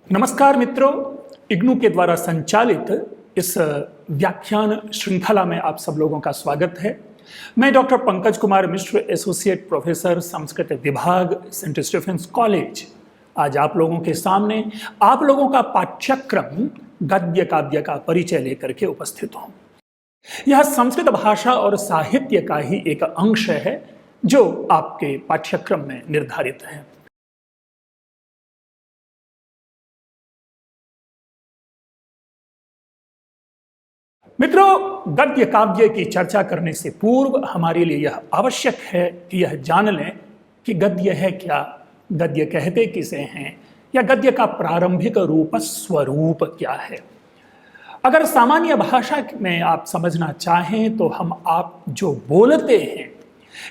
नमस्कार मित्रों, इग्नू के द्वारा संचालित इस व्याख्यान श्रृंखला में आप सब लोगों का स्वागत है। मैं doctor Pankaj Kumar Mishra, associate professor Sanskrit विभाग, सेंट स्टीफेंस कॉलेज, आज आप लोगों के सामने आप लोगों का पाठ्यक्रम गद्य काव्य का परिचय लेकर के उपस्थित हूं। यह संस्कृत भाषा और साहित्य का ही एक अंश है जो आपके पाठ्यक्रम में निर्धारित है। मित्रों, गद्य काव्य की चर्चा करने से पूर्व हमारे लिए यह आवश्यक है कि यह जान लें कि गद्य है क्या, गद्य कहते किसे हैं, या गद्य का प्रारंभिक रूप स्वरूप क्या है। अगर सामान्य भाषा में आप समझना चाहें तो आप जो बोलते हैं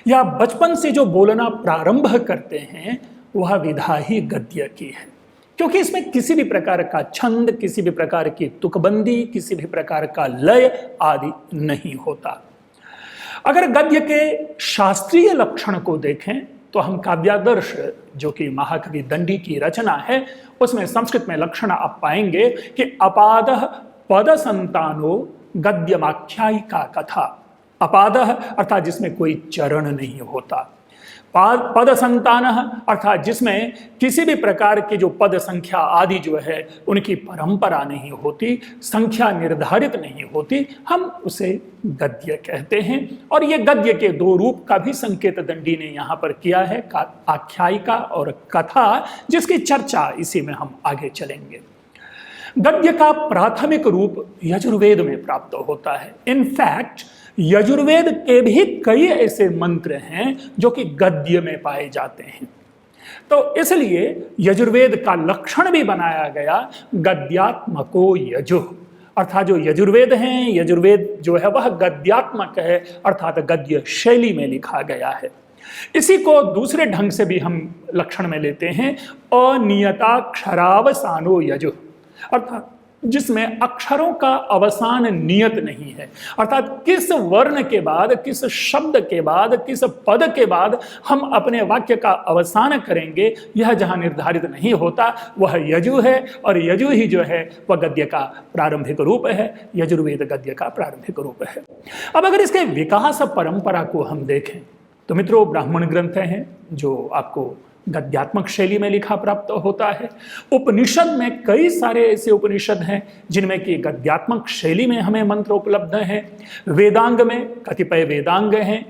या बचपन से जो बोलना प्रारंभ करते हैं वह विधा ही गद्य की है, क्योंकि इसमें किसी भी प्रकार का छंद, किसी भी प्रकार की तुकबंदी, किसी भी प्रकार का लय आदि नहीं होता। अगर गद्य के शास्त्रीय लक्षण को देखें तो हम काव्यादर्श, जो कि महाकवि दंडी की रचना है, उसमें संस्कृत में लक्षण आप पाएंगे कि अपादः पद संतानो गद्यमाख्यायिका कथा। अपादः अर्थात जिसमें कोई चरण नहीं होता, पद संतान अर्थात जिसमें किसी भी प्रकार की जो पद संख्या आदि जो है उनकी परंपरा नहीं होती, संख्या निर्धारित नहीं होती, हम उसे गद्य कहते हैं। और ये गद्य के दो रूप का भी संकेत दंडी ने यहाँ पर किया है, आख्यायिका और कथा, जिसकी चर्चा इसी में हम आगे चलेंगे। गद्य का प्राथमिक रूप यजुर्वेद में प्राप्त होता है। इनफैक्ट यजुर्वेद के भी कई ऐसे मंत्र हैं जो कि गद्य में पाए जाते हैं, तो इसलिए यजुर्वेद का लक्षण भी बनाया गया गद्यात्मको यजुः, अर्थात जो यजुर्वेद हैं, यजुर्वेद जो है वह गद्यात्मक है, अर्थात गद्य शैली में लिखा गया है। इसी को दूसरे ढंग से भी हम लक्षण में लेते हैं अनियताक्षरावसानो यजुः, अर्थात जिसमें अक्षरों का अवसान नियत नहीं है, अर्थात किस वर्ण के बाद, किस शब्द के बाद, किस पद के बाद हम अपने वाक्य का अवसान करेंगे, यह जहां निर्धारित नहीं होता वह यजु है, और यजु ही जो है वह गद्य का प्रारंभिक रूप है, यजुर्वेद गद्य का प्रारंभिक रूप है। अब अगर इसके विकास परंपरा को हम देखें तो मित्रों, ब्राह्मण ग्रंथ हैं जो आपको गद्यात्मक शैली में लिखा प्राप्त होता है। उपनिषद में कई सारे ऐसे उपनिषद हैं जिनमें कि गद्यात्मक शैली में हमें मंत्र उपलब्ध हैं। वेदांग में कतिपय वेदांग हैं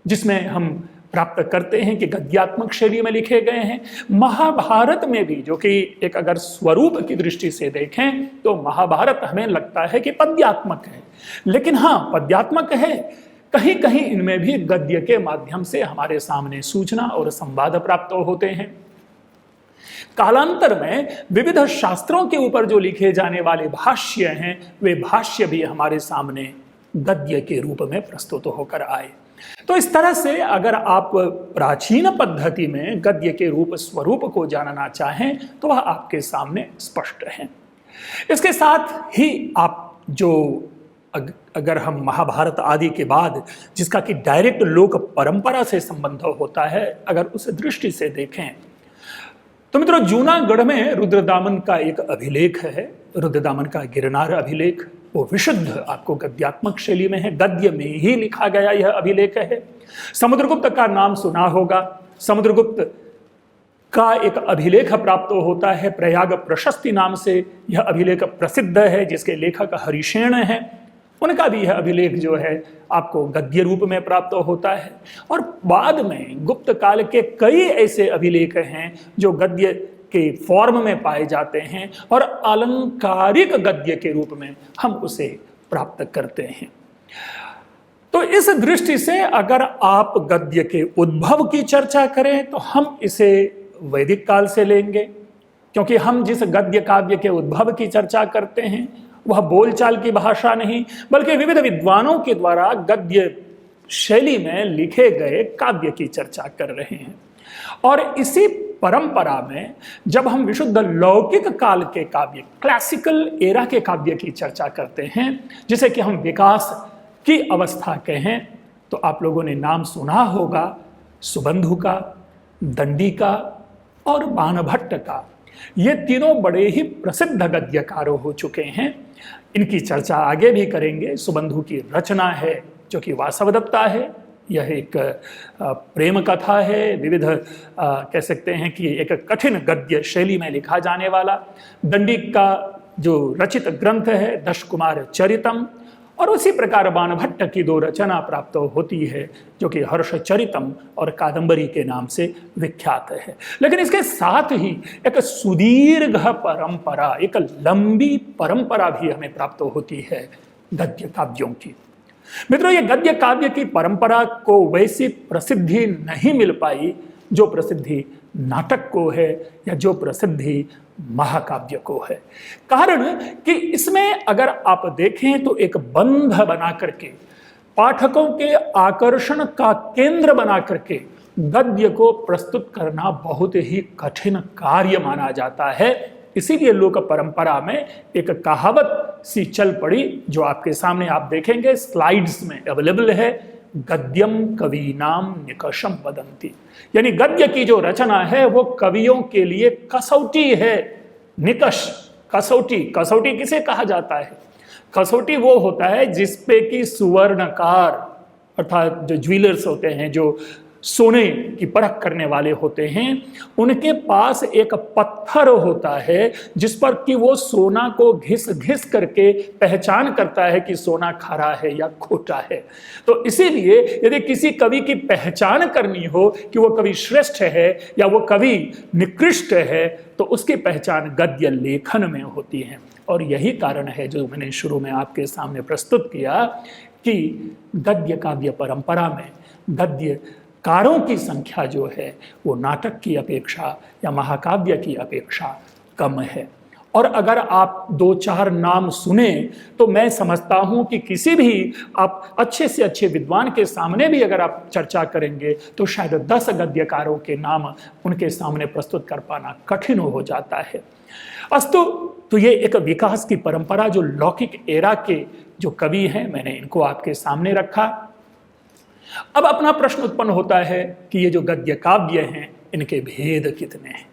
जिसमें हम प्राप्त करते हैं कि गद्यात्मक शैली में लिखे गए हैं। महाभारत में भी, जो कि एक अगर स्वरूप की दृष्टि से देखें तो महाभारत हमें लगता है कि पद्यात्मक है, लेकिन हाँ पद्यात्मक है, कहीं कहीं इनमें भी गद्य के माध्यम से हमारे सामने सूचना और संवाद प्राप्त होते हैं। कालांतर में विविध शास्त्रों के ऊपर जो लिखे जाने वाले भाष्य हैं, वे भाष्य भी हमारे सामने गद्य के रूप में प्रस्तुत होकर आए। तो इस तरह से अगर आप प्राचीन पद्धति में गद्य के रूप स्वरूप को जानना चाहें तो वह आपके सामने स्पष्ट है। इसके साथ ही आप जो अगर हम महाभारत आदि के बाद, जिसका कि डायरेक्ट लोक परंपरा से संबंध होता है, अगर उस दृष्टि से देखें तो मित्रों, जूनागढ़ में रुद्रदामन का एक अभिलेख है, रुद्रदामन का गिरनार अभिलेख, वो विशुद्ध आपको गद्यात्मक शैली में है, गद्य में ही लिखा गया यह अभिलेख है। समुद्रगुप्त का नाम सुना होगा, समुद्रगुप्त का एक अभिलेख प्राप्त होता है, प्रयाग प्रशस्ति नाम से यह अभिलेख प्रसिद्ध है, जिसके लेखक हरिशेन हैं। उनका भी यह अभिलेख जो है आपको गद्य रूप में प्राप्त होता है। और बाद में गुप्त काल के कई ऐसे अभिलेख हैं जो गद्य के फॉर्म में पाए जाते हैं और अलंकारिक गद्य के रूप में हम उसे प्राप्त करते हैं। तो इस दृष्टि से अगर आप गद्य के उद्भव की चर्चा करें तो हम इसे वैदिक काल से लेंगे, क्योंकि हम जिस गद्य काव्य के उद्भव की चर्चा करते हैं वह बोलचाल की भाषा नहीं, बल्कि विविध विद्वानों के द्वारा गद्य शैली में लिखे गए काव्य की चर्चा कर रहे हैं। और इसी परंपरा में जब हम विशुद्ध लौकिक काल के काव्य, क्लासिकल एरा के काव्य की चर्चा करते हैं, जिसे कि हम विकास की अवस्था कहें, तो आप लोगों ने नाम सुना होगा सुबंधु का, दंडी का और बाणभट्ट का। ये तीनों बड़े ही प्रसिद्ध गद्यकार हो चुके हैं। इनकी चर्चा आगे भी करेंगे। सुबंधु की रचना है जो कि वासवदत्ता है। यह एक प्रेम कथा है, विविध कह सकते हैं कि एक कठिन गद्य शैली में लिखा जाने वाला। दंडी का जो रचित ग्रंथ है दश कुमार चरितम, और उसी प्रकार बाणभट्ट की दो रचना प्राप्त होती है जो कि हर्ष चरितम और कादंबरी के नाम से विख्यात है। लेकिन इसके साथ ही एक सुदीर्घ परंपरा, एक लंबी परंपरा भी हमें प्राप्त होती है गद्य काव्यों की। मित्रों, ये गद्य काव्य की परंपरा को वैसी प्रसिद्धि नहीं मिल पाई जो प्रसिद्धि नाटक को है या जो प्रसिद्धि महाकाव्य को है। कारण कि इसमें अगर आप देखें तो एक बंध बना करके, पाठकों के आकर्षण का केंद्र बना करके गद्य को प्रस्तुत करना बहुत ही कठिन कार्य माना जाता है। इसीलिए लोक परंपरा में एक कहावत सी चल पड़ी जो आपके सामने आप देखेंगे, स्लाइड्स में अवेलेबल है, गद्यम कवीनाम निकषम वदंती। यानी गद्य की जो रचना है वो कवियों के लिए कसौटी है। निकष, कसौटी। कसौटी किसे कहा जाता है? कसौटी वो होता है जिसपे कि सुवर्णकार अर्थात जो ज्वेलर्स होते हैं, जो सोने की परख करने वाले होते हैं, उनके पास एक पत्थर होता है जिस पर कि वो सोना को घिस घिस करके पहचान करता है कि सोना खरा है या खोटा है। तो इसीलिए यदि किसी कवि की पहचान करनी हो कि वो कवि श्रेष्ठ है या वो कवि निकृष्ट है, तो उसकी पहचान गद्य लेखन में होती है। और यही कारण है जो मैंने शुरू में आपके सामने प्रस्तुत किया कि गद्य काव्य परंपरा में गद्य कारों की संख्या जो है वो नाटक की अपेक्षा या महाकाव्य की अपेक्षा कम है। और अगर आप दो चार नाम सुने तो मैं समझता हूं कि किसी भी आप अच्छे से अच्छे विद्वान के सामने भी अगर आप चर्चा करेंगे तो शायद 10 गद्यकारों के नाम उनके सामने प्रस्तुत कर पाना कठिन हो जाता है। अस्तु, तो ये एक विकास की परंपरा जो लौकिक एरा के जो कवि हैं, मैंने इनको आपके सामने रखा। अब अपना प्रश्न उत्पन्न होता है कि ये जो गद्य काव्य हैं इनके भेद कितने हैं।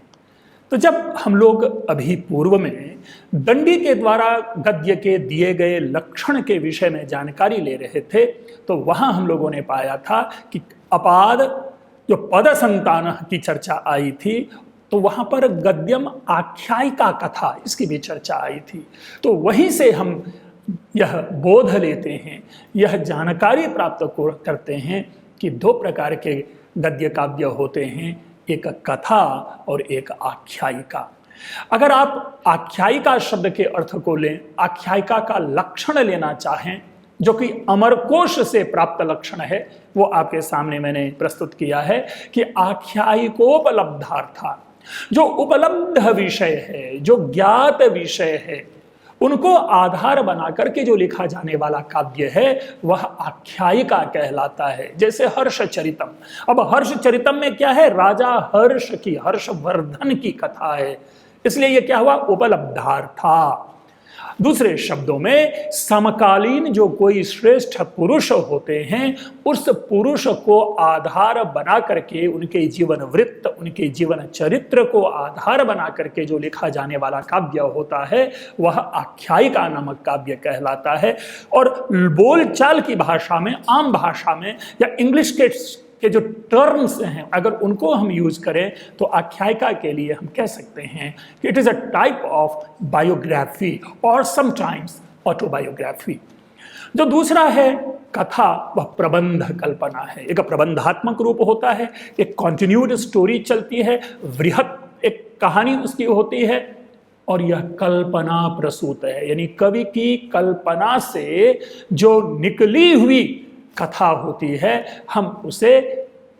तो जब हम लोग अभी पूर्व में दंडी के द्वारा गद्य के दिए गए लक्षण के विषय में जानकारी ले रहे थे तो वहां हम लोगों ने पाया था कि अपाद जो पद संतान की चर्चा आई थी, तो वहां पर गद्यम आख्यायिका कथा इसकी भी चर्चा आई थी। तो वहीं से हम यह बोध लेते हैं, यह जानकारी प्राप्त करते हैं कि दो प्रकार के गद्य काव्य होते हैं, एक कथा और एक आख्यायिका। अगर आप आख्यायिका शब्द के अर्थ को लें, आख्यायिका का लक्षण लेना चाहें जो कि अमरकोश से प्राप्त लक्षण है, वो आपके सामने मैंने प्रस्तुत किया है कि आख्यायिकोपलब्धार्था, जो उपलब्ध विषय है, जो ज्ञात विषय है, उनको आधार बना करके जो लिखा जाने वाला काव्य है वह आख्यायिका कहलाता है। जैसे हर्षचरितम। अब हर्षचरितम में क्या है? राजा हर्ष की, हर्षवर्धन की कथा है, इसलिए यह क्या हुआ? उपलब्धार्था। दूसरे शब्दों में समकालीन जो कोई श्रेष्ठ पुरुष होते हैं उस पुरुष को आधार बना करके, उनके जीवन वृत्त, उनके जीवन चरित्र को आधार बना करके जो लिखा जाने वाला काव्य होता है वह आख्यायिका नामक काव्य कहलाता है। और बोलचाल की भाषा में, आम भाषा में या इंग्लिश के जो टर्म्स हैं अगर उनको हम यूज करें तो आख्यायिका के लिए हम कह सकते हैं कि it is a type of biography और समटाइम्स ऑटोबायोग्राफी। जो दूसरा है कथा, वह प्रबंध कल्पना है, एक प्रबंधात्मक रूप होता है, एक कॉन्टिन्यूड स्टोरी चलती है, वृहत एक कहानी उसकी होती है और यह कल्पना प्रसूत है, यानी कवि की कल्पना से जो निकली हुई कथा होती है हम उसे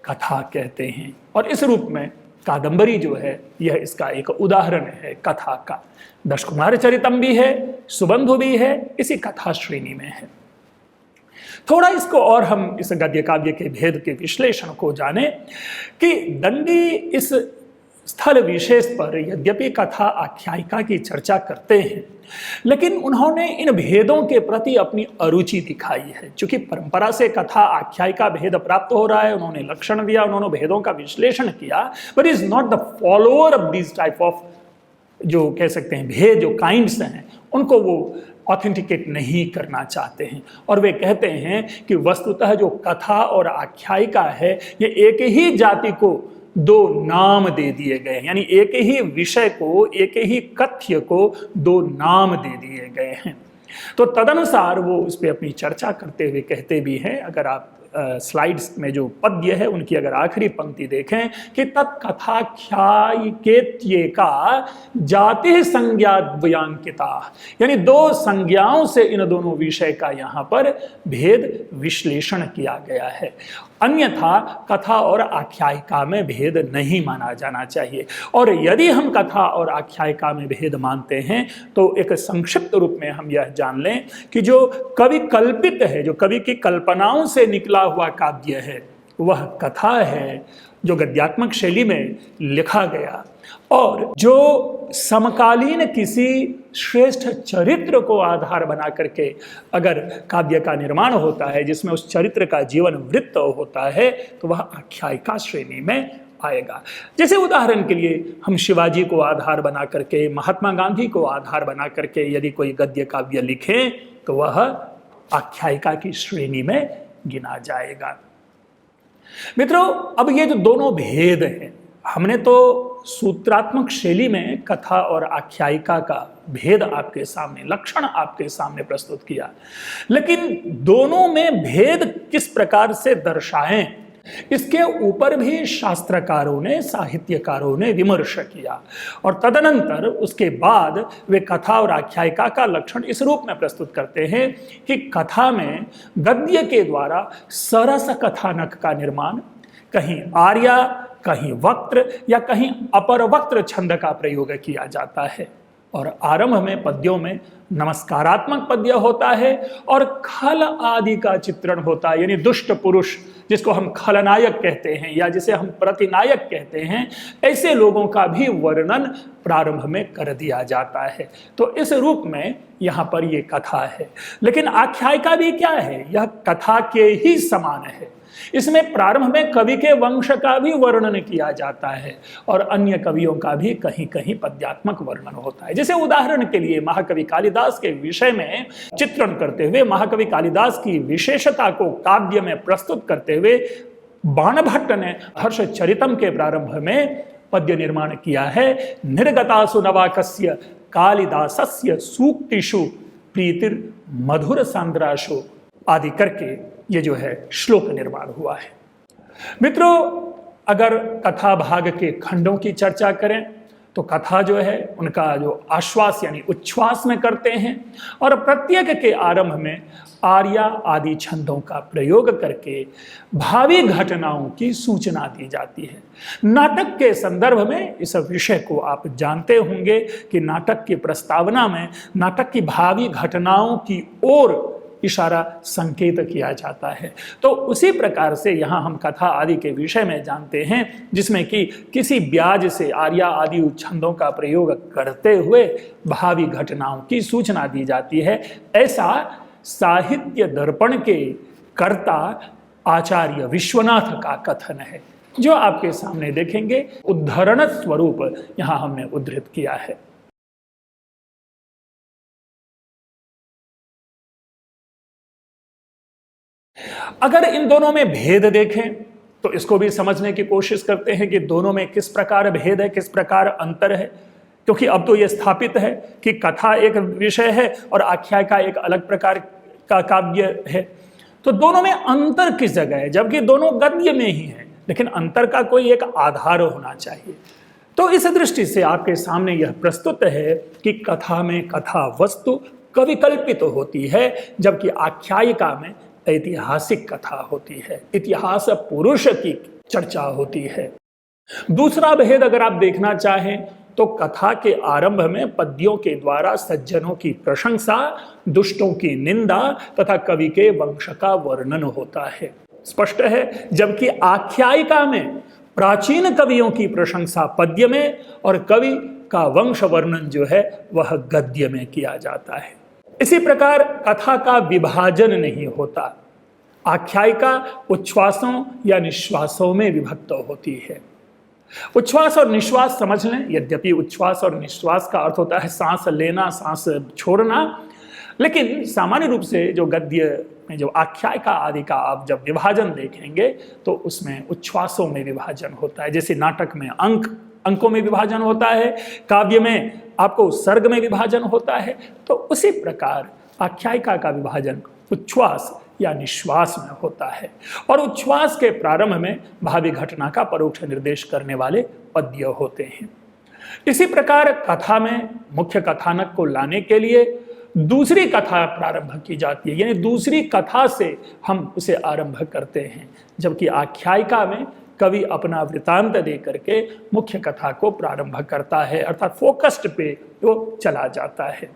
कथा कहते हैं। और इस रूप में कादंबरी जो है यह इसका एक उदाहरण है कथा का। दश कुमार चरितम भी है, सुबंधु भी है, इसी कथा श्रेणी में है। थोड़ा इसको और हम इस गद्य काव्य के भेद के विश्लेषण को जाने कि दंडी इस स्थल विशेष पर यद्यपि कथा आख्यायिका की चर्चा करते हैं लेकिन उन्होंने इन भेदों के प्रति अपनी अरुचि दिखाई है। चूंकि परंपरा से कथा आख्यायिका भेद प्राप्त हो रहा है, उन्होंने लक्षण दिया, उन्होंने भेदों का विश्लेषण किया, but is not the follower of this type of जो कह सकते हैं भेद, जो काइंड्स हैं, उनको वो ऑथेंटिकेट नहीं करना चाहते हैं। और वे कहते हैं कि वस्तुतः जो कथा और आख्यायिका है, ये एक ही जाति को दो नाम दे दिए गए हैं, यानी एक ही विषय को, एक ही कथ्य को दो नाम दे दिए गए हैं। तो तदनुसार वो उस पर अपनी चर्चा करते हुए कहते भी हैं, अगर आप स्लाइड्स में जो पद्य है उनकी अगर आखिरी पंक्ति देखें कि तत्कथाख्यायिकेत्ये का जाति संज्ञा द्वयांकिता, यानी दो संज्ञाओं से इन दोनों विषय का यहाँ पर भेद विश्लेषण किया गया है। अन्यथा कथा और आख्यायिका में भेद नहीं माना जाना चाहिए। और यदि हम कथा और आख्यायिका में भेद मानते हैं तो एक संक्षिप्त रूप में हम यह जान लें कि जो कवि कल्पित है, जो कवि की कल्पनाओं से निकला हुआ काव्य है, वह कथा है जो गद्यात्मक शैली में लिखा गया, और जो समकालीन किसी श्रेष्ठ चरित्र को आधार बना करके अगर काव्य का निर्माण होता है, जिसमें उस चरित्र का जीवन वृत्त होता है, तो वह आख्यायिका श्रेणी में आएगा। जैसे उदाहरण के लिए हम शिवाजी को आधार बना करके, महात्मा गांधी को आधार बना करके यदि कोई गद्य काव्य लिखें तो वह आख्यायिका की श्रेणी में गिना जाएगा। मित्रों, अब ये जो दोनों भेद हैं, हमने तो सूत्रात्मक शैली में कथा और आख्यायिका का भेद आपके सामने, लक्षण आपके सामने प्रस्तुत किया, लेकिन दोनों में भेद किस प्रकार से दर्शाएं, इसके ऊपर भी शास्त्रकारों ने, साहित्यकारों ने विमर्श किया। और तदनंतर उसके बाद वे कथा और आख्यायिका का लक्षण इस रूप में प्रस्तुत करते हैं कि कथा में गद्य के द्वारा सरस कथानक का निर्माण, कहीं आर्या, कहीं वक्त्र या कहीं अपर वक्त्र छंद का प्रयोग किया जाता है। और आरंभ में पद्यों में नमस्कारात्मक पद्य होता है और खल आदि का चित्रण होता है, यानी दुष्ट पुरुष जिसको हम खलनायक कहते हैं या जिसे हम प्रतिनायक कहते हैं, ऐसे लोगों का भी वर्णन प्रारंभ में कर दिया जाता है। तो इस रूप में यहाँ पर ये कथा है। लेकिन आख्यायिका भी क्या है? यह कथा के ही समान है। इसमें प्रारंभ में कवि के वंश का भी वर्णन किया जाता है और अन्य कवियों का भी कहीं कहीं पद्यात्मक वर्णन होता है। जैसे उदाहरण के लिए महाकवि कालिदास के विषय में चित्रण करते हुए, महाकवि कालिदास की विशेषता को काव्य में प्रस्तुत करते हुए बाणभट्ट ने हर्षचरितम के प्रारंभ में पद्य निर्माण किया है। निर्गतासु नवाकस्य कालिदासस्य सूक्तिषु प्रीतिर मधुर सांद्राशु आदि करके ये जो है श्लोक निर्माण हुआ है। मित्रों, अगर कथा भाग के खंडों की चर्चा करें तो कथा जो है उनका जो आश्वास यानी उच्छ्वास में करते हैं और प्रत्येक के आरंभ में आर्या आदि छंदों का प्रयोग करके भावी घटनाओं की सूचना दी जाती है। नाटक के संदर्भ में इस विषय को आप जानते होंगे कि नाटक की प्रस्तावना में नाटक की भावी घटनाओं की ओर इशारा संकेत किया जाता है। तो उसी प्रकार से यहाँ हम कथा आदि के विषय में जानते हैं, जिसमें कि किसी ब्याज से आर्या आदि छंदों का प्रयोग करते हुए भावी घटनाओं की सूचना दी जाती है। ऐसा साहित्य दर्पण के कर्ता आचार्य विश्वनाथ का कथन है, जो आपके सामने देखेंगे। उद्धरण स्वरूप यहाँ हमने उद्धृत किया है। अगर इन दोनों में भेद देखें तो इसको भी समझने की कोशिश करते हैं कि दोनों में किस प्रकार भेद है, किस प्रकार अंतर है। क्योंकि अब तो यह स्थापित है कि कथा एक विषय है और आख्यायिका एक अलग प्रकार का काव्य है। तो दोनों में अंतर किस जगह है, जबकि दोनों गद्य में ही है, लेकिन अंतर का कोई एक आधार होना चाहिए। तो इस दृष्टि से आपके सामने यह प्रस्तुत है कि कथा में कथा वस्तु कविकल्पित होती है, जबकि आख्यायिका में ऐतिहासिक कथा होती है, इतिहास पुरुष की चर्चा होती है। दूसरा भेद अगर आप देखना चाहें तो कथा के आरंभ में पद्यों के द्वारा सज्जनों की प्रशंसा, दुष्टों की निंदा तथा कवि के वंश का वर्णन होता है, स्पष्ट है। जबकि आख्यायिका में प्राचीन कवियों की प्रशंसा पद्य में और कवि का वंश वर्णन जो है वह गद्य में किया जाता है। इसी प्रकार कथा का विभाजन नहीं होता। आख्यायिका उच्छ्वासों या निश्वासों में विभक्त होती है। उच्छ्वास और निश्वास समझ लें। यद्यपि उच्छ्वास और निश्वास का अर्थ होता है सांस लेना, सांस छोड़ना, लेकिन सामान्य रूप से जो गद्य में जो आख्यायिका आदि का आप जब विभाजन देखेंगे तो उसमें उच्छ्वासों में विभाजन होता है। जैसे नाटक में अंकों में विभाजन होता है, काव्य में आपको सर्ग में विभाजन होता है, तो उसी प्रकार आख्यायिका का विभाजन उच्छ्वास या निश्वास में होता है। और उच्छ्वास के प्रारंभ में भावी घटना का परोक्ष निर्देश करने वाले पद्य होते हैं। इसी प्रकार कथा में मुख्य कथानक को लाने के लिए दूसरी कथा प्रारंभ की जाती है, यानी दूसरी कथा से हम उसे आरंभ करते हैं, जबकि आख्यायिका में कवि अपना वृतांत दे करके मुख्य कथा को प्रारंभ करता है, अर्थात फोकस्ड पे वो चला जाता है।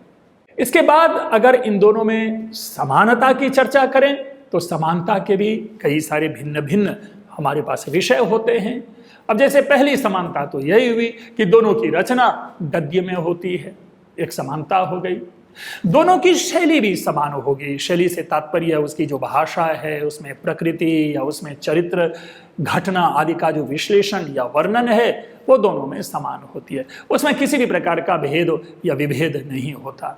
इसके बाद अगर इन दोनों में समानता की चर्चा करें तो समानता के भी कई सारे भिन्न भिन्न हमारे पास विषय होते हैं। अब जैसे पहली समानता तो यही हुई कि दोनों की रचना गद्य में होती है, एक समानता हो गई। दोनों की शैली भी समान होगी। शैली से तात्पर्य उसकी जो भाषा है, उसमें प्रकृति या उसमें चरित्र घटना आदि का जो विश्लेषण या वर्णन है वो दोनों में समान होती है। उसमें किसी भी प्रकार का भेद या विभेद नहीं होता।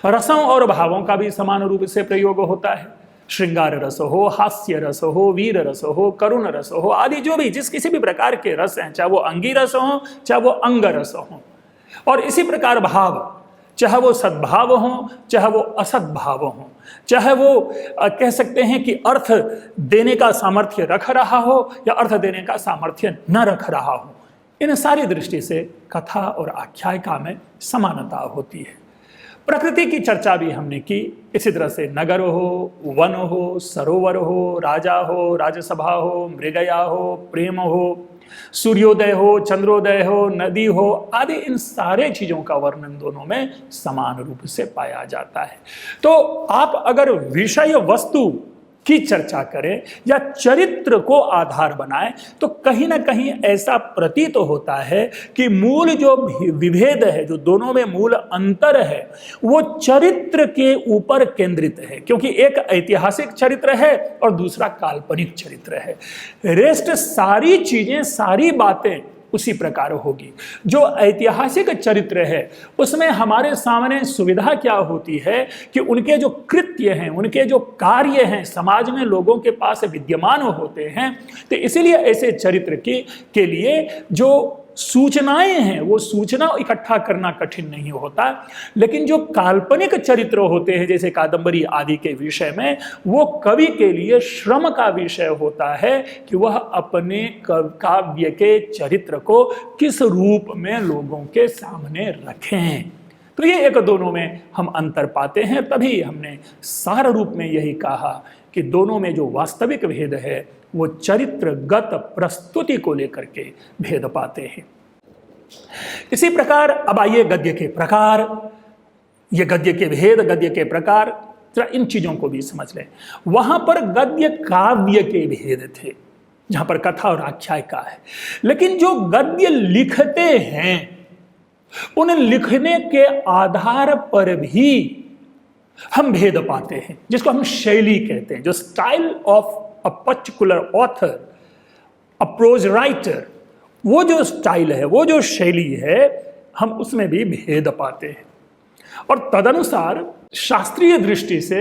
रसों और भावों का भी समान रूप से प्रयोग होता है। श्रृंगार रस हो, हास्य रस हो, वीर रस हो, करुण रस हो आदि जो भी जिस किसी भी प्रकार के रस हैं, चाहे वो अंगी रस हो चाहे वो अंग रस हो, और इसी प्रकार भाव, चाहे वो सद्भाव हो चाहे वो असद्भाव हो, चाहे वो कह सकते हैं कि अर्थ देने का सामर्थ्य रख रहा हो या अर्थ देने का सामर्थ्य न रख रहा हो, इन सारी दृष्टि से कथा और आख्यायिका में समानता होती है। प्रकृति की चर्चा भी हमने की। इसी तरह से नगर हो, वन हो, सरोवर हो, राजा हो, राजसभा हो, मृगया हो, प्रेम हो, सूर्योदय हो, चंद्रोदय हो, नदी हो आदि, इन सारे चीजों का वर्णन दोनों में समान रूप से पाया जाता है। तो आप अगर विषय वस्तु की चर्चा करें या चरित्र को आधार बनाएं तो कहीं ना कहीं ऐसा प्रतीत होता है कि मूल जो विभेद है, जो दोनों में मूल अंतर है, वो चरित्र के ऊपर केंद्रित है, क्योंकि एक ऐतिहासिक चरित्र है और दूसरा काल्पनिक चरित्र है। रेस्ट सारी चीजें, सारी बातें उसी प्रकार होगी। जो ऐतिहासिक चरित्र है उसमें हमारे सामने सुविधा क्या होती है कि उनके जो कृत्य हैं, उनके जो कार्य हैं समाज में लोगों के पास विद्यमान होते हैं। तो इसीलिए ऐसे चरित्र के लिए जो सूचनाएं हैं वो सूचना इकट्ठा करना कठिन नहीं होता। लेकिन जो काल्पनिक चरित्र होते हैं जैसे कादंबरी आदि के विषय में, वो कवि के लिए श्रम का विषय होता है कि वह अपने काव्य के चरित्र को किस रूप में लोगों के सामने रखें। तो ये एक दोनों में हम अंतर पाते हैं। तभी हमने सार रूप में यही कहा कि दोनों में जो वास्तविक भेद है वो चरित्रगत प्रस्तुति को लेकर के भेद पाते हैं। इसी प्रकार अब आइए गद्य के प्रकार, ये गद्य के भेद, गद्य के प्रकार, जरा इन चीजों को भी समझ लें। वहां पर गद्य काव्य के भेद थे जहां पर कथा और आख्यायिका है, लेकिन जो गद्य लिखते हैं उन लिखने के आधार पर भी हम भेद पाते हैं, जिसको हम शैली कहते हैं। जो style of a particular author, a prose writer, वो जो स्टाइल है, वो जो शैली है, हम उसमें भी भेद पाते हैं। और तदनुसार शास्त्रीय दृष्टि से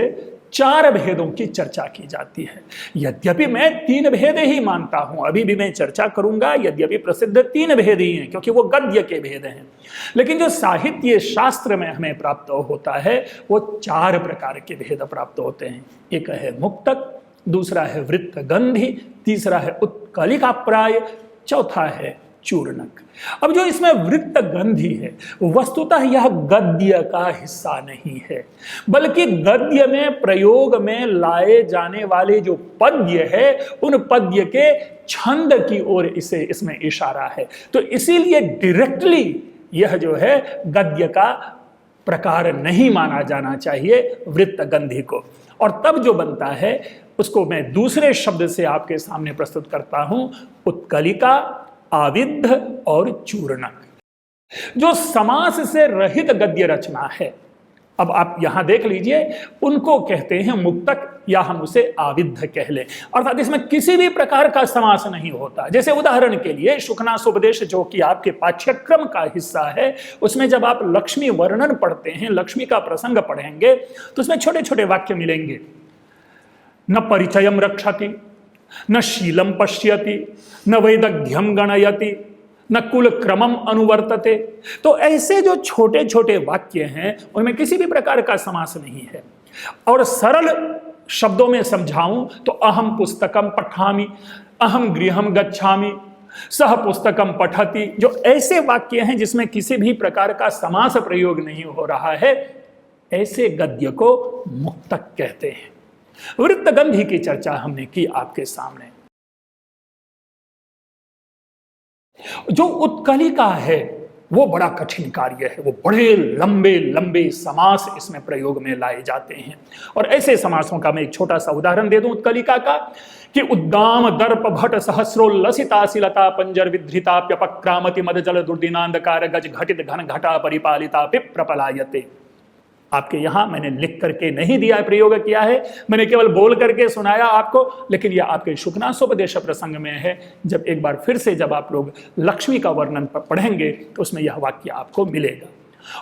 4 भेदों की चर्चा की जाती है। यद्यपि मैं 3 भेद ही मानता हूं, अभी भी मैं चर्चा करूंगा, यद्यपि प्रसिद्ध 3 भेद ही हैं क्योंकि वो गद्य के भेद हैं, लेकिन जो साहित्य शास्त्र में हमें प्राप्त होता है वो 4 प्रकार के भेद प्राप्त होते हैं। एक है मुक्तक, दूसरा है वृत्तगंधी, तीसरा है उत्कलिका प्राय, चौथा है चूर्णक। अब जो इसमें वृत्तगंधी है वस्तुतः यह गद्य का हिस्सा नहीं है, बल्कि गद्य में प्रयोग में लाए जाने वाले जो पद्य है उन पद्य के छंद की ओर इसमें इशारा है। तो इसीलिए डायरेक्टली यह जो है गद्य का प्रकार नहीं माना जाना चाहिए वृत्तगंधी को। और तब जो बनता है उसको मैं दूसरे शब्द से आपके सामने प्रस्तुत करता हूं, उत्कलिका, आविद्ध और चूर्णक। जो समास से रहित गद्य रचना है अब आप यहां देख लीजिए, उनको कहते हैं मुक्तक, या हम उसे आविद्ध कह लें, अर्थात इसमें किसी भी प्रकार का समास नहीं होता। जैसे उदाहरण के लिए शुकनासोपदेश जो कि आपके पाठ्यक्रम का हिस्सा है, उसमें जब आप लक्ष्मी वर्णन पढ़ते हैं, लक्ष्मी का प्रसंग पढ़ेंगे, तो उसमें छोटे छोटे वाक्य मिलेंगे। न परिचयम रक्षति, न शीलम पश्यति, न वैदग्ध्यम गणयति, न कुल क्रमम अनुवर्तते। तो ऐसे जो छोटे छोटे वाक्य हैं, उनमें किसी भी प्रकार का समास नहीं है। और सरल शब्दों में समझाऊं तो अहम पुस्तकम पठामि, अहम गृहम गच्छामि, सह पुस्तकम पठति, जो ऐसे वाक्य हैं जिसमें किसी भी प्रकार का समास प्रयोग नहीं हो रहा है, ऐसे गद्य को मुक्तक कहते हैं। वृत्तगंधी की चर्चा हमने की आपके सामने। जो उत्कलिका है वो बड़ा कठिन कार्य है, वो बड़े लंबे लंबे समास इसमें प्रयोग में लाए जाते हैं। और ऐसे समासों का मैं एक छोटा सा उदाहरण दे दूं उत्कलिका का, कि उद्दाम दर्प भट सहस्रोल्लसिता शिलता पंजर विधृताप्यपक्रामति मद जल दुर्दिनांधकार गज घटित घन घटा परिपालिता पिप्रपलायते। आपके यहां मैंने लिख करके नहीं दिया, प्रयोग किया है, मैंने केवल बोल करके सुनाया आपको, लेकिन यह आपके शुकनासोपदेश प्रसंग में है। जब एक बार फिर से जब आप लोग लक्ष्मी का वर्णन पढ़ेंगे तो उसमें यह वाक्य आपको मिलेगा।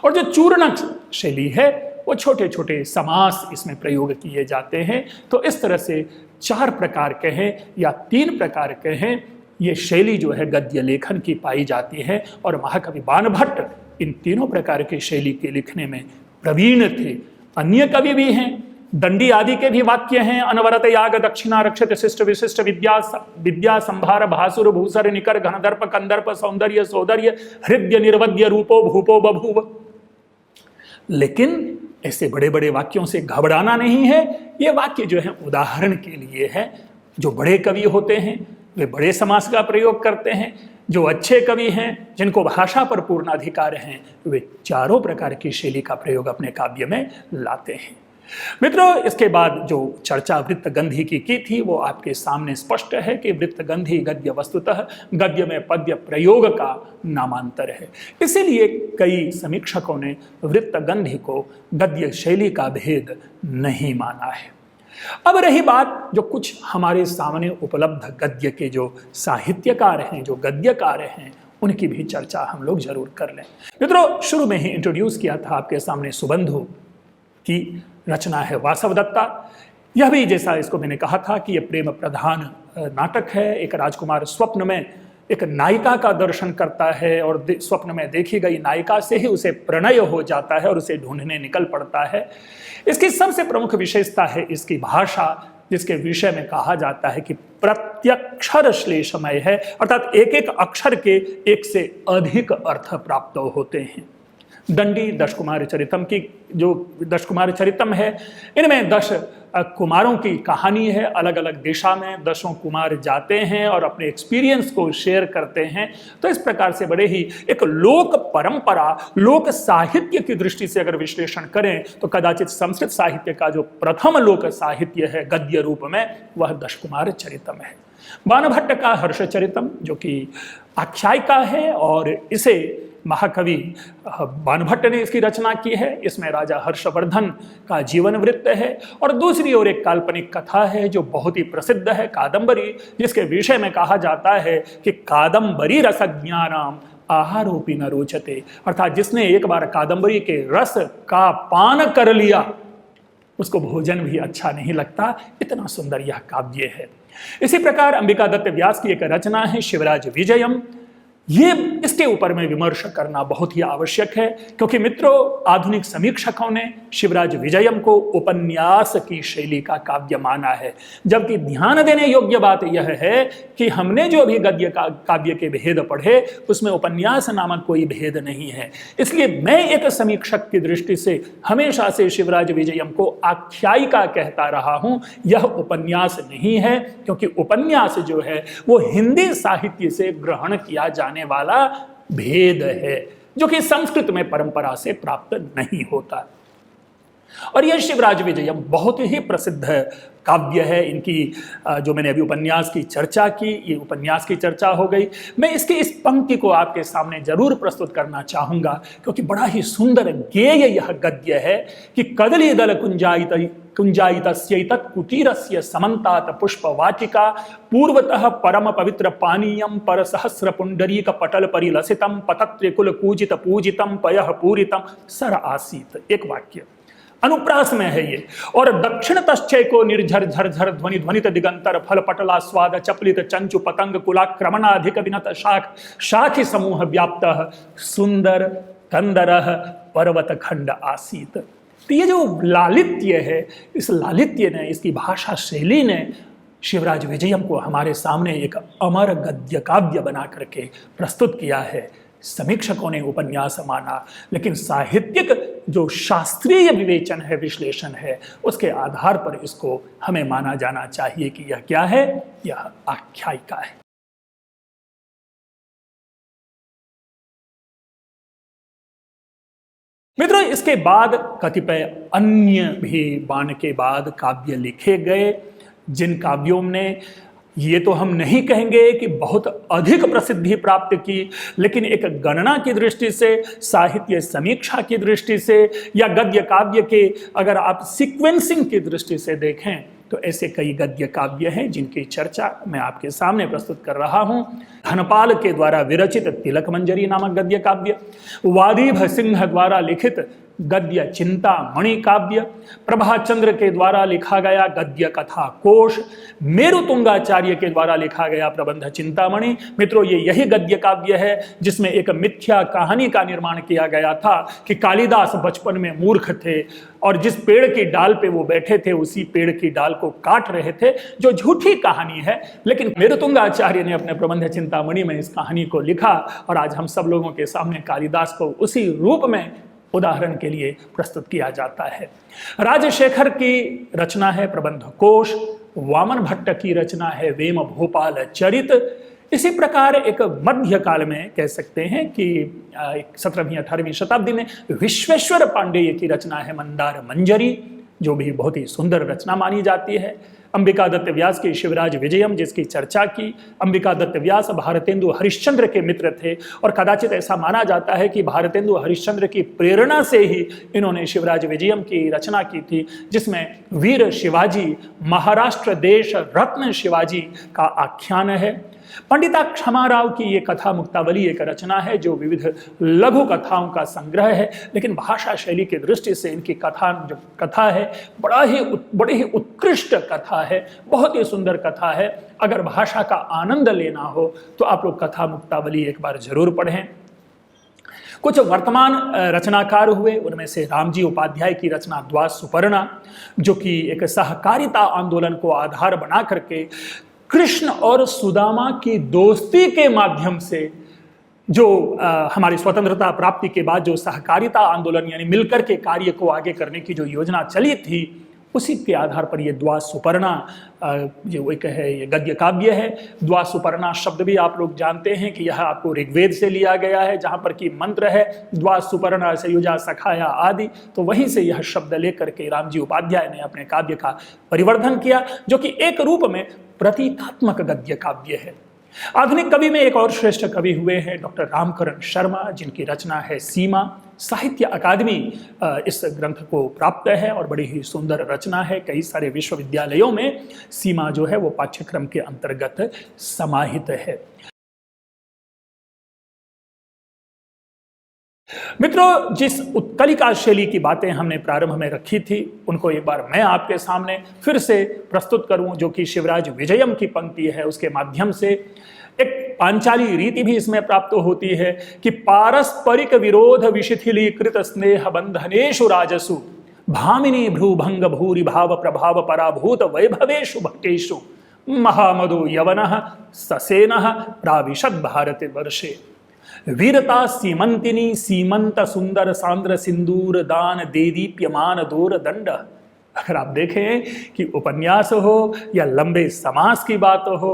और जो चूर्णक शैली है, वो छोटे छोटे समास इसमें प्रयोग किए जाते हैं। तो इस तरह से 4 प्रकार के हैं या 3 प्रकार के हैं, ये शैली जो है गद्य लेखन की पाई जाती है। और महाकवि बाणभट्ट इन तीनों प्रकार की शैली के लिखने में प्रवीण थे। अन्य कवि भी हैं, दंडी आदि के भी वाक्य हैं, अनवरत याग दक्षिणा रक्षित शिष्ट विशिष्ट विद्या संभार भासुर भूसर निकर घनदर्प कंदर्प सौंदर्य सौंदर्य हृदय निर्वद्य रूपो भूपो बभूव। लेकिन ऐसे बड़े बड़े वाक्यों से घबराना नहीं है। ये वाक्य जो है उदाहरण के लिए है। जो बड़े कवि होते हैं वे बड़े समास का प्रयोग करते हैं। जो अच्छे कवि हैं, जिनको भाषा पर पूर्ण अधिकार हैं, वे 4 प्रकार की शैली का प्रयोग अपने काव्य में लाते हैं। मित्रों, इसके बाद जो चर्चा वृत्तगंधी की थी वो आपके सामने स्पष्ट है कि वृत्तगंधी गद्य वस्तुतः गद्य में पद्य प्रयोग का नामांतर है। इसीलिए कई समीक्षकों ने वृत्तगंधी को गद्य शैली का भेद नहीं माना है। अब रही बात जो कुछ हमारे सामने उपलब्ध गद्य के जो साहित्यकार हैं, जो गद्यकार हैं, उनकी भी चर्चा हम लोग जरूर कर लें। मित्रों, शुरू में ही इंट्रोड्यूस किया था आपके सामने सुबंधु की रचना है वासवदत्ता। यह भी जैसा इसको मैंने कहा था कि यह प्रेम प्रधान नाटक है। एक राजकुमार स्वप्न में एक नायिका का दर्शन करता है और स्वप्न में देखी गई नायिका से ही उसे प्रणय हो जाता है और उसे ढूंढने निकल पड़ता है। इसकी सबसे प्रमुख विशेषता है इसकी भाषा, जिसके विषय में कहा जाता है कि प्रत्यक्षर श्लेषमय है, अर्थात एक एक अक्षर के एक से अधिक अर्थ प्राप्त होते हैं। दंडी दश कुमार चरितम की जो दश कुमार चरितम है, इनमें 10 कुमारों की कहानी है। अलग अलग दिशा में 10 कुमार जाते हैं और अपने एक्सपीरियंस को शेयर करते हैं। तो इस प्रकार से बड़े ही एक लोक परंपरा, लोक साहित्य की दृष्टि से अगर विश्लेषण करें तो कदाचित संस्कृत साहित्य का जो प्रथम लोक साहित्य है गद्य रूप में, वह दश कुमार चरितम है। बाणभट्ट का हर्षचरितम जो कि आख्यायिका है, और इसे महाकवि बाणभट्ट ने इसकी रचना की है। इसमें राजा हर्षवर्धन का जीवन वृत्त है। और दूसरी ओर एक काल्पनिक कथा है जो बहुत ही प्रसिद्ध है, कादंबरी, जिसके विषय में कहा जाता है कि कादंबरी रसज्ञानाम आहारोपी न रोचते, अर्थात जिसने एक बार कादंबरी के रस का पान कर लिया उसको भोजन भी अच्छा नहीं लगता। इतना सुंदर यह काव्य है। इसी प्रकार अंबिका दत्त व्यास की एक रचना है शिवराज विजयम। ये इसके ऊपर में विमर्श करना बहुत ही आवश्यक है, क्योंकि मित्रों आधुनिक समीक्षकों ने शिवराज विजयम को उपन्यास की शैली का काव्य माना है, जबकि ध्यान देने योग्य बात यह है कि हमने जो भी गद्य का काव्य के भेद पढ़े उसमें उपन्यास नामक कोई भेद नहीं है। इसलिए मैं एक समीक्षक की दृष्टि से हमेशा से शिवराज विजयम को आख्यायिका कहता रहा हूं, यह उपन्यास नहीं है, क्योंकि उपन्यास जो है वो हिंदी साहित्य से ग्रहण किया जाने वाला भेद है जो कि संस्कृत में परंपरा से प्राप्त नहीं होता। और यह शिवराज विजयम बहुत ही प्रसिद्ध काव्य है। इनकी जो मैंने अभी उपन्यास की चर्चा की, ये उपन्यास की चर्चा हो गई। मैं इसकी इस पंक्ति को आपके सामने जरूर प्रस्तुत करना चाहूंगा, क्योंकि बड़ा ही सुंदर गेय यह गद्य है कि कदली दल कुंजायितस्यैतत् कुटीरस्य समन्तात पुष्पवाटिका पूर्वतः परम पवित्र पानीयम पर सहस्र पुंडरीक पटल परिलसितम पतत्रिकुल कूजित पूजितम पयः पूरितम सर आसीत। एक वाक्य अनुप्रास में है ये। और दक्षिण तश्चय को निर्झर झर ध्वनि ध्वनित दिगंतर फल पटलास्वाद चपलित चंचु पतंग कुलाक्रमणाधिक विनत शाख शाखी समूह व्याप्त सुंदर कंदर पर्वत खंड आसीत। तो ये जो लालित्य है, इस लालित्य ने, इसकी भाषा शैली ने शिवराज विजयम को हमारे सामने एक अमर गद्य काव्य बना करके प्रस्तुत किया है। समीक्षकों ने उपन्यास माना, लेकिन साहित्यिक जो शास्त्रीय विवेचन है, विश्लेषण है, उसके आधार पर इसको हमें माना जाना चाहिए कि यह क्या है, यह आख्यायिका है। मित्रों, इसके बाद कतिपय अन्य भी बाण के बाद काव्य लिखे गए, जिन काव्यों ने, ये तो हम नहीं कहेंगे कि बहुत अधिक प्रसिद्धि प्राप्त की, लेकिन एक गणना की दृष्टि से, साहित्य समीक्षा की दृष्टि से, या गद्य काव्य के अगर आप सीक्वेंसिंग की दृष्टि से देखें तो ऐसे कई गद्य काव्य हैं जिनकी चर्चा मैं आपके सामने प्रस्तुत कर रहा हूं। धनपाल के द्वारा विरचित तिलक मंजरी नामक गद्य काव्य, वादीभ सिंह द्वारा लिखित गद्य चिंतामणि काव्य, प्रभाचंद्र के द्वारा लिखा गया गद्य कथा कोश, मेरुतुंगाचार्य के द्वारा लिखा गया प्रबंध चिंतामणि। मित्रों, ये यही गद्य काव्य है जिसमें एक मिथ्या कहानी का निर्माण किया गया था कि कालिदास बचपन में मूर्ख थे और जिस पेड़ की डाल पे वो बैठे थे उसी पेड़ की डाल को काट रहे थे, जो झूठी कहानी है। लेकिन मेरुतुंगाचार्य ने अपने प्रबंध चिंतामणि में इस कहानी को लिखा और आज हम सब लोगों के सामने कालिदास को उसी रूप में उदाहरण के लिए प्रस्तुत किया जाता है। राजशेखर की रचना है प्रबंध कोश, वामन भट्ट की रचना है वेम भोपाल चरित। इसी प्रकार एक मध्य काल में कह सकते हैं कि 17वीं 18वीं शताब्दी में विश्वेश्वर पांडेय की रचना है मंदार मंजरी, जो भी बहुत ही सुंदर रचना मानी जाती है। अंबिका दत्त व्यास की शिवराज विजयम, जिसकी चर्चा की। अंबिका दत्त व्यास भारतेंदु हरिश्चंद्र के मित्र थे और कदाचित ऐसा माना जाता है कि भारतेंदु हरिश्चंद्र की प्रेरणा से ही इन्होंने शिवराज विजयम की रचना की थी, जिसमें वीर शिवाजी, महाराष्ट्र देश रत्न शिवाजी का आख्यान है। पंडिता क्षमाराव की ये कथा मुक्तावली एक रचना है जो विविध लघु कथाओं का संग्रह है, लेकिन भाषा शैली की दृष्टि से इनकी कथा है बड़ी ही उत्कृष्ट कथा है, बहुत ही सुंदर कथा है। अगर भाषा का आनंद लेना हो तो आप लोग कथा मुक्तावली एक बार जरूर पढ़ें। कुछ वर्तमान रचनाकार हुए, उनमें से रामजी उपाध्याय की रचना द्वास सुपर्णा, जो कि एक सहकारिता आंदोलन को आधार बना करके कृष्ण और सुदामा की दोस्ती के माध्यम से जो हमारी स्वतंत्रता प्राप्ति के बाद जो सहकारिता आंदोलन यानी मिलकर के कार्य को आगे करने की जो योजना चली थी, उसी के आधार पर ये द्वास सुपर्णा जो एक है ये गद्य काव्य है। द्वास सुपर्णा शब्द भी आप लोग जानते हैं कि यह आपको ऋग्वेद से लिया गया है, जहाँ पर कि मंत्र है द्वास सुपर्णा सयुजा सखाया आदि, तो वहीं से यह शब्द लेकर के रामजी उपाध्याय ने अपने काव्य का परिवर्धन किया, जो कि एक रूप में प्रतीकात्मक गद्य काव्य है। आधुनिक कवि में एक और श्रेष्ठ कवि हुए हैं डॉक्टर रामकरण शर्मा, जिनकी रचना है सीमा। साहित्य अकादमी इस ग्रंथ को प्राप्त है और बड़ी ही सुंदर रचना है। कई सारे विश्वविद्यालयों में सीमा जो है वो पाठ्यक्रम के अंतर्गत समाहित है। मित्रों, जिस उत्कलिका शैली की बातें हमने प्रारंभ में रखी थी, उनको एक बार मैं आपके सामने फिर से प्रस्तुत करूं, जो कि शिवराज विजयम की पंक्ति है। उसके माध्यम से एक पांचाली रीति भी इसमें प्राप्त होती है कि पारस्परिक विरोध विशिथिलीकृत स्नेह बंधनेषु राजसु भामिनी भ्रूभंग भूरि भाव प्रभाव पराभूत वैभवेषु भक्तेषु महामदो यवनः ससेनः प्राविशद भारत वर्षे वीरता सीमंतिनी सीमंत सुंदर सांद्र सिंदूर दान देदीप्यमान दूर दंड। अगर आप देखें कि उपन्यास हो या लंबे समास की बात हो,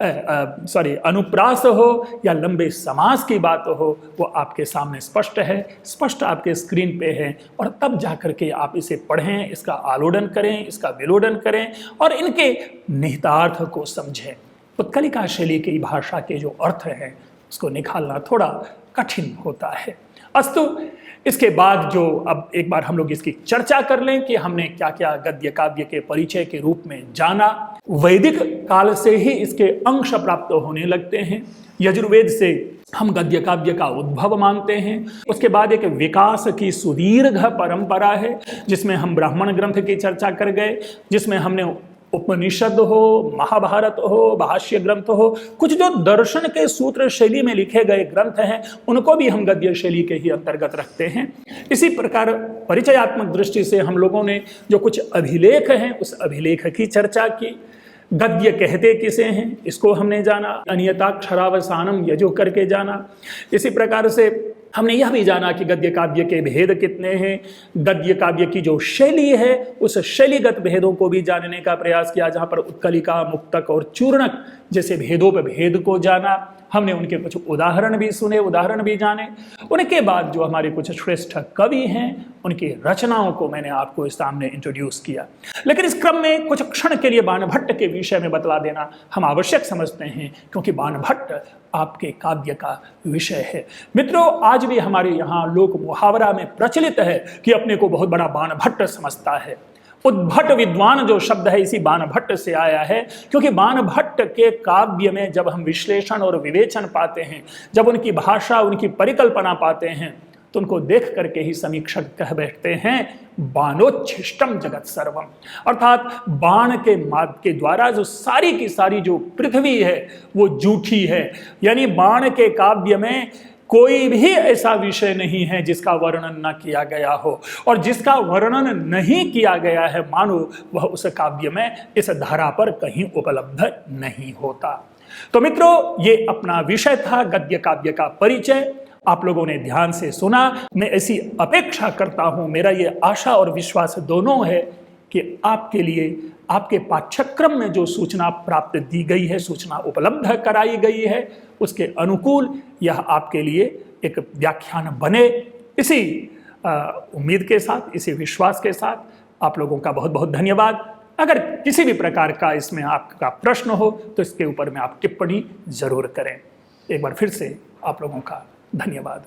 अनुप्रास हो या लंबे समास की बात हो, वो आपके सामने स्पष्ट है, स्पष्ट आपके स्क्रीन पे है। और तब जाकर के आप इसे पढ़ें, इसका आलोडन करें, इसका विलोडन करें और इनके निहितार्थ को समझें। उत्कलिका शैली की भाषा के जो अर्थ हैं उसको निकालना थोड़ा कठिन होता है। अस्तु, इसके बाद जो अब एक बार हम लोग इसकी चर्चा कर लें कि हमने क्या क्या गद्य काव्य के परिचय के रूप में जाना। वैदिक काल से ही इसके अंश प्राप्त होने लगते हैं। यजुर्वेद से हम गद्य काव्य का उद्भव मानते हैं। उसके बाद एक विकास की सुदीर्घ परंपरा है जिसमें हम ब्राह्मण ग्रंथ की चर्चा कर गए, जिसमें हमने उपनिषद हो, महाभारत हो, भाष्य ग्रंथ हो, कुछ जो दर्शन के सूत्र शैली में लिखे गए ग्रंथ हैं उनको भी हम गद्य शैली के ही अंतर्गत रखते हैं। इसी प्रकार परिचयात्मक दृष्टि से हम लोगों ने जो कुछ अभिलेख हैं उस अभिलेख की चर्चा की। गद्य कहते किसे हैं इसको हमने जाना, अनियताक्षरावसानम यजो करके जाना। इसी प्रकार से हमने यह भी जाना कि गद्य काव्य के भेद कितने हैं। गद्य काव्य की जो शैली है उस शैलीगत भेदों को भी जानने का प्रयास किया, जहाँ पर उत्कलिका, मुक्तक और चूर्णक जैसे भेदों पर भेद को जाना। हमने उनके कुछ उदाहरण भी सुने, उदाहरण भी जाने। उनके बाद जो हमारे कुछ श्रेष्ठ कवि हैं उनकी रचनाओं को मैंने आपको इस सामने इंट्रोड्यूस किया। लेकिन इस क्रम में कुछ क्षण के लिए बाणभट्ट के विषय में बतला देना हम आवश्यक समझते हैं, क्योंकि बाणभट्ट आपके काव्य का विषय है। मित्रों, आज भी हमारे यहाँ लोक मुहावरा में प्रचलित है कि अपने को बहुत बड़ा बाणभट्ट समझता है। उद्भट विद्वान जो शब्द है इसी बाणभट्ट से आया है, क्योंकि बाणभट्ट के काव्य में जब हम विश्लेषण और विवेचन पाते हैं, जब उनकी भाषा, उनकी परिकल्पना पाते हैं, तो उनको देख करके ही समीक्षक कह बैठते हैं बाणोच्छिष्टम जगत सर्वम, अर्थात बाण के मार्ग के द्वारा जो सारी की सारी जो पृथ्वी है वो जूठी है। यानी बाण के काव्य में कोई भी ऐसा विषय नहीं है जिसका वर्णन न किया गया हो, और जिसका वर्णन नहीं किया गया है मानो वह उस काव्य में इस धारा पर कहीं उपलब्ध नहीं होता। तो मित्रों, ये अपना विषय था गद्य काव्य का परिचय। आप लोगों ने ध्यान से सुना। मैं ऐसी अपेक्षा करता हूं, मेरा ये आशा और विश्वास दोनों है कि आपके लिए आपके पाठ्यक्रम में जो सूचना प्राप्त दी गई है, सूचना उपलब्ध कराई गई है, उसके अनुकूल यह आपके लिए एक व्याख्यान बने। इसी उम्मीद के साथ, इसी विश्वास के साथ आप लोगों का बहुत बहुत धन्यवाद। अगर किसी भी प्रकार का इसमें आपका प्रश्न हो तो इसके ऊपर में आप टिप्पणी जरूर करें। एक बार फिर से आप लोगों का धन्यवाद।